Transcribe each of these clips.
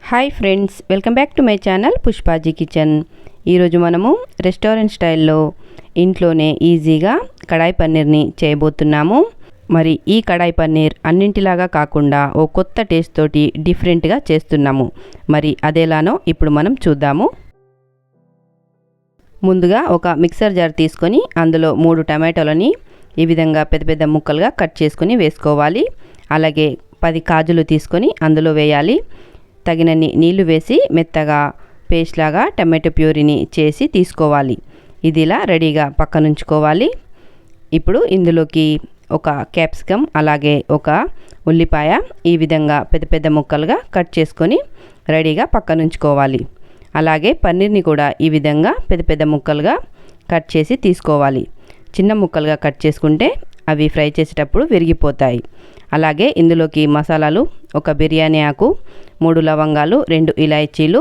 Hi friends, welcome back to my channel Pushpaji kitchen. ఈరోజు మనము restaurant స్టైల్లో ఇంట్లోనే ఈజీగా కడాయి పన్నీర్ని చేయబోతున్నాము. మరి ఈ కడాయి పన్నీర్ అన్నింటిలాగా కాకుండా ఓ కొత్త టేస్ట్ తోటి డిఫరెంట్గా చేస్తున్నాము. మరి అదేలానో ఇప్పుడు మనం చూద్దాము. ముందుగా ఒక మిక్సర్ జార్ తీసుకొని అందులో 3 టమాటోలని ఈ విధంగా పెద్ద పెద్ద ముక్కలుగా కట్ చేసుకొని వేసుకోవాలి. అలాగే 10 కాజులు తీసుకొని అందులో వేయాలి. తగినన్ని నీళ్లు వేసి మెత్తగా పేస్ట్ లాగా టమాటో ప్యూరీని చేసి తీసుకోవాలి. ఇది ఇలా రెడీగా పక్కనుంచుకోవాలి. ఇప్పుడు ఇందులోకి ఒక క్యాప్సికమ్ అలాగే ఒక ఉల్లిపాయ ఈ విధంగా పెద్ద పెద్ద ముక్కలుగా కట్ చేసుకొని రెడీగా పక్కనుంచుకోవాలి. అలాగే పన్నీర్ని కూడా ఈ విధంగా పెద్ద పెద్ద ముక్కలుగా కట్ చేసి తీసుకోవాలి. చిన్న ముక్కలుగా కట్ చేసుకుంటే అవి ఫ్రై చేసేటప్పుడు విరిగిపోతాయి. అలాగే ఇందులోకి మసాలాలు ఒక బిర్యానీ ఆకు, 3 లవంగాలు, 2 ఇలాచీలు,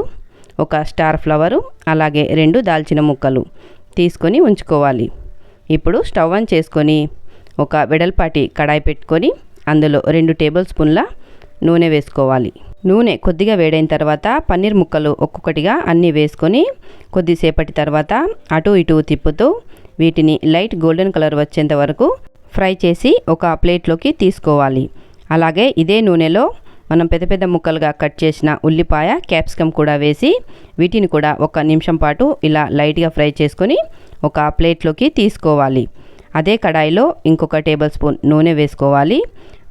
ఒక స్టార్ ఫ్లవరు, అలాగే 2 దాల్చిన ముక్కలు తీసుకొని ఉంచుకోవాలి. ఇప్పుడు స్టవ్ ఆన్ చేసుకొని ఒక వెడల్పాటి కడాయి పెట్టుకొని అందులో 2 టేబుల్ స్పూన్ల నూనె వేసుకోవాలి. నూనె కొద్దిగా వేడైన తర్వాత పన్నీర్ ముక్కలు ఒక్కొక్కటిగా అన్నీ వేసుకొని కొద్దిసేపటి తర్వాత అటు ఇటు తిప్పుతూ వీటిని లైట్ గోల్డెన్ కలర్ వచ్చేంత వరకు ఫ్రై చేసి ఒక ప్లేట్లోకి తీసుకోవాలి. అలాగే ఇదే నూనెలో మనం పెద్ద పెద్ద ముక్కలుగా కట్ చేసిన ఉల్లిపాయ, క్యాప్సికమ్ కూడా వేసి వీటిని కూడా 1 నిమిషం పాటు ఇలా లైట్గా ఫ్రై చేసుకొని ఒక ప్లేట్లోకి తీసుకోవాలి. అదే కడాయిలో ఇంకొక టేబుల్ స్పూన్ నూనె వేసుకోవాలి.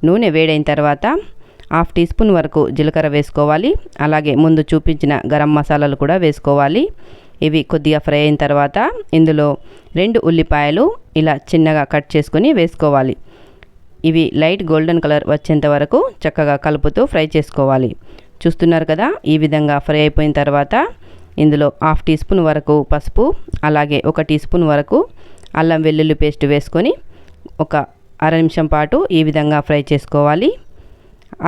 నూనె వేడైన తర్వాత 1/2 టీ స్పూన్ వరకు జీలకర్ర వేసుకోవాలి. అలాగే ముందు చూపించిన గరం మసాలాలు కూడా వేసుకోవాలి. ఇవి కొద్దిగా ఫ్రై అయిన తర్వాత ఇందులో 2 ఉల్లిపాయలు ఇలా చిన్నగా కట్ చేసుకొని వేసుకోవాలి. ఇవి లైట్ గోల్డెన్ కలర్ వచ్చేంత వరకు చక్కగా కలుపుతూ ఫ్రై చేసుకోవాలి. చూస్తున్నారు కదా, ఈ విధంగా ఫ్రై అయిపోయిన తర్వాత ఇందులో 1/2 టీ స్పూన్ వరకు పసుపు, అలాగే 1 టీ స్పూన్ వరకు అల్లం వెల్లుల్లి పేస్ట్ వేసుకొని ఒక అర నిమిషం పాటు ఈ విధంగా ఫ్రై చేసుకోవాలి.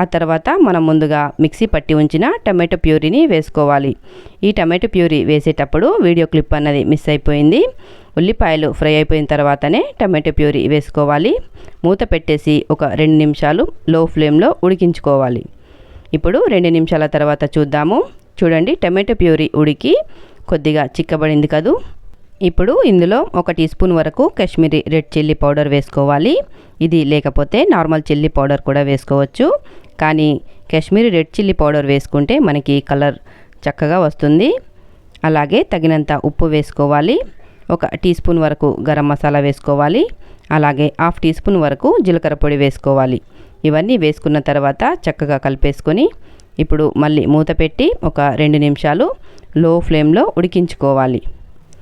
ఆ తర్వాత మనం ముందుగా మిక్సీ పట్టి ఉంచిన టమాటో ప్యూరీని వేసుకోవాలి. ఈ టమాటో ప్యూరీ వేసేటప్పుడు వీడియో క్లిప్ అన్నది మిస్ అయిపోయింది. ఉల్లిపాయలు ఫ్రై అయిపోయిన తర్వాతనే టమాటో ప్యూరీ వేసుకోవాలి. మూత పెట్టేసి ఒక 2 నిమిషాలు లో ఫ్లేమ్లో ఉడికించుకోవాలి. ఇప్పుడు 2 నిమిషాల తర్వాత చూద్దాము. చూడండి, టమాటో ప్యూరీ ఉడికి కొద్దిగా చిక్కబడింది కదూ. ఇప్పుడు ఇందులో 1 టీ స్పూన్ వరకు కాశ్మీరీ రెడ్ చిల్లీ పౌడర్ వేసుకోవాలి. ఇది లేకపోతే నార్మల్ చిల్లీ పౌడర్ కూడా వేసుకోవచ్చు. కానీ కాశ్మీరీ రెడ్ చిల్లీ పౌడర్ వేసుకుంటే మనకి కలర్ చక్కగా వస్తుంది. అలాగే తగినంత ఉప్పు వేసుకోవాలి. 1 టీ స్పూన్ వరకు గరం మసాలా వేసుకోవాలి. అలాగే 1/2 టీ స్పూన్ వరకు జీలకర్ర పొడి వేసుకోవాలి. ఇవన్నీ వేసుకున్న తర్వాత చక్కగా కలిపేసుకొని ఇప్పుడు మళ్ళీ మూత పెట్టి ఒక 2 నిమిషాలు లో ఫ్లేమ్లో ఉడికించుకోవాలి.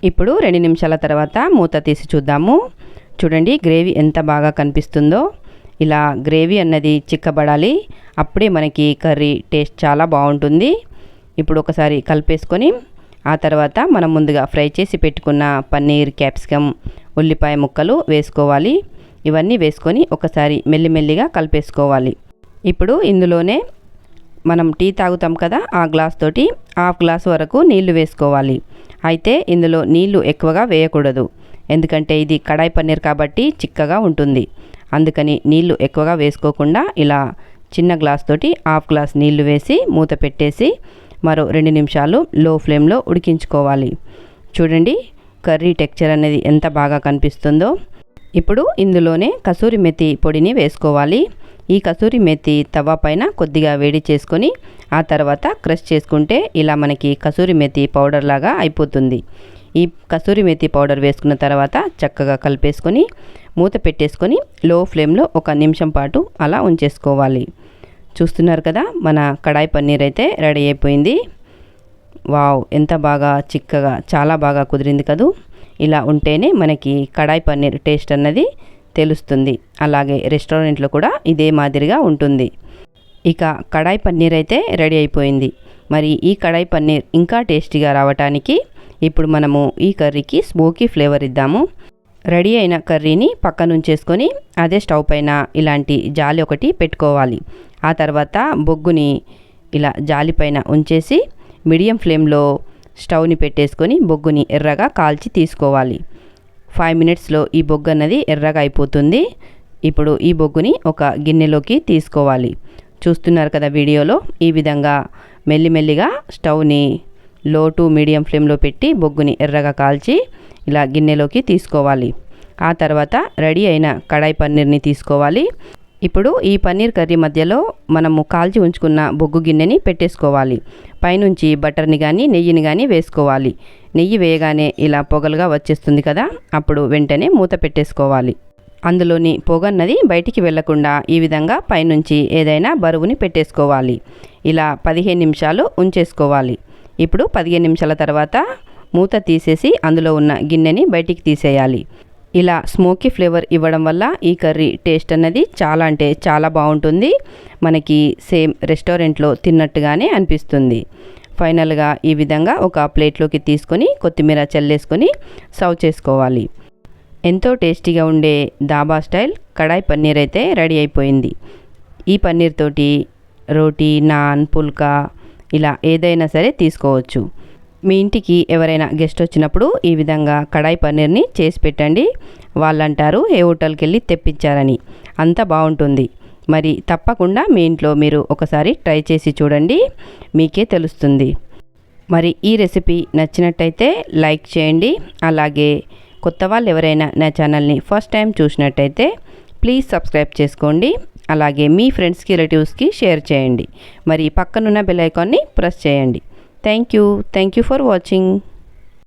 ఇప్పుడు 2 నిమిషాల తర్వాత మూత తీసి చూద్దాము. చూడండి, గ్రేవీ ఎంత బాగా కనిపిస్తుందో. ఇలా గ్రేవీ అన్నది చిక్కబడాలి. అప్పుడే మనకి కర్రీ టేస్ట్ చాలా బాగుంటుంది. ఇప్పుడు ఒకసారి కలిపేసుకొని ఆ తర్వాత మనం ముందుగా ఫ్రై చేసి పెట్టుకున్న పన్నీర్, క్యాప్సికమ్, ఉల్లిపాయ ముక్కలు వేసుకోవాలి. ఇవన్నీ వేసుకొని ఒకసారి మెల్లిమెల్లిగా కలిపేసుకోవాలి. ఇప్పుడు ఇందులోనే మనం టీ తాగుతాం కదా, ఆ గ్లాస్ తోటి 1/2 గ్లాస్ వరకు నీళ్లు వేసుకోవాలి. అయితే ఇందులో నీళ్లు ఎక్కువగా వేయకూడదు, ఎందుకంటే ఇది కడాయి పన్నీర్ కాబట్టి చిక్కగా ఉంటుంది. అందుకని నీళ్లు ఎక్కువగా వేసుకోకుండా ఇలా చిన్న గ్లాస్ తోటి 1/2 గ్లాస్ నీళ్లు వేసి మూత పెట్టేసి మరో 2 నిమిషాలు లో ఫ్లేమ్లో ఉడికించుకోవాలి. చూడండి, కర్రీ టెక్చర్ అనేది ఎంత బాగా కనిపిస్తుందో. ఇప్పుడు ఇందులోనే కసూరి మెతి పొడిని వేసుకోవాలి. ఈ కసూరి మెతి తవ్వ పైన కొద్దిగా వేడి చేసుకొని ఆ తర్వాత క్రష్ చేసుకుంటే ఇలా మనకి కసూరి మెతి పౌడర్ లాగా అయిపోతుంది. ఈ కసూరి మెతి పౌడర్ వేసుకున్న తర్వాత చక్కగా కలిపేసుకొని మూత పెట్టేసుకొని లో ఫ్లేమ్లో 1 నిమిషం పాటు అలా ఉంచేసుకోవాలి. చూస్తున్నారు కదా, మన కడాయి పన్నీర్ అయితే రెడీ అయిపోయింది. వావ్, ఎంత బాగా చిక్కగా చాలా బాగా కుదిరింది కదూ. ఇలా ఉంటేనే మనకి కడాయి పన్నీర్ టేస్ట్ అన్నది తెలుస్తుంది. అలాగే రెస్టారెంట్లో కూడా ఇదే మాదిరిగా ఉంటుంది. ఇక కడాయి పన్నీర్ అయితే రెడీ అయిపోయింది. మరి ఈ కడాయి పన్నీర్ ఇంకా టేస్టీగా రావటానికి ఇప్పుడు మనము ఈ కర్రీకి స్మోకీ ఫ్లేవర్ ఇద్దాము. రెడీ అయిన కర్రీని పక్కనుంచేసుకొని అదే స్టవ్ పైన ఇలాంటి జాలి ఒకటి పెట్టుకోవాలి. ఆ తర్వాత బొగ్గుని ఇలా జాలి పైన ఉంచేసి మీడియం ఫ్లేమ్లో స్టవ్ని పెట్టేసుకొని బొగ్గుని ఎర్రగా కాల్చి తీసుకోవాలి. 5 మినిట్స్లో ఈ బొగ్గు అన్నది ఎర్రగా అయిపోతుంది. ఇప్పుడు ఈ బొగ్గుని ఒక గిన్నెలోకి తీసుకోవాలి. చూస్తున్నారు కదా వీడియోలో, ఈ విధంగా మెల్లిమెల్లిగా స్టవ్ని లో టు మీడియం ఫ్లేమ్లో పెట్టి బొగ్గుని ఎర్రగా కాల్చి ఇలా గిన్నెలోకి తీసుకోవాలి. ఆ తర్వాత రెడీ అయిన కడాయి పన్నీర్ని తీసుకోవాలి. ఇప్పుడు ఈ పన్నీర్ కర్రీ మధ్యలో మనము కాల్చి ఉంచుకున్న బొగ్గు గిన్నెని పెట్టేసుకోవాలి. పైనుంచి బటర్ని కానీ నెయ్యిని కానీ వేసుకోవాలి. నెయ్యి వేయగానే ఇలా పొగలుగా వచ్చేస్తుంది కదా, అప్పుడు వెంటనే మూత పెట్టేసుకోవాలి. అందులోని పొగన్నది బయటికి వెళ్లకుండా ఈ విధంగా పైనుంచి ఏదైనా బరువుని పెట్టేసుకోవాలి. ఇలా 15 నిమిషాలు ఉంచేసుకోవాలి. ఇప్పుడు 15 నిమిషాల తర్వాత మూత తీసేసి అందులో ఉన్న గిన్నెని బయటికి తీసేయాలి. ఇలా స్మోకీ ఫ్లేవర్ ఇవ్వడం వల్ల ఈ కర్రీ టేస్ట్ అన్నది చాలా అంటే చాలా బాగుంటుంది. మనకి సేమ్ రెస్టారెంట్లో తిన్నట్టుగానే అనిపిస్తుంది. ఫైనల్గా ఈ విధంగా ఒక ప్లేట్లోకి తీసుకొని కొత్తిమీర చల్లేసుకొని సర్వ్ చేసుకోవాలి. ఎంతో టేస్టీగా ఉండే దాబా స్టైల్ కడాయి పన్నీర్ అయితే రెడీ అయిపోయింది. ఈ పన్నీర్ తోటి రోటీ, నాన్, పుల్కా ఇలా ఏదైనా సరే తీసుకోవచ్చు. మీ ఇంటికి ఎవరైనా గెస్ట్ వచ్చినప్పుడు ఈ విధంగా కడాయి పన్నీర్ని చేసి పెట్టండి. వాళ్ళంటారు ఏ హోటల్కి వెళ్ళి తెప్పించారని. అంత బాగుంటుంది. మరి తప్పకుండా మీ ఇంట్లో మీరు ఒకసారి ట్రై చేసి చూడండి, మీకే తెలుస్తుంది. మరి ఈ రెసిపీ నచ్చినట్టయితే లైక్ చేయండి. అలాగే కొత్త వాళ్ళు ఎవరైనా నా ఛానల్ని ఫస్ట్ టైం చూసినట్టయితే ప్లీజ్ సబ్స్క్రైబ్ చేసుకోండి. అలాగే మీ ఫ్రెండ్స్కి, రిలేటివ్స్కి షేర్ చేయండి. మరి పక్కనున్న బెల్ ఐకాన్ని ప్రెస్ చేయండి. Thank you for watching.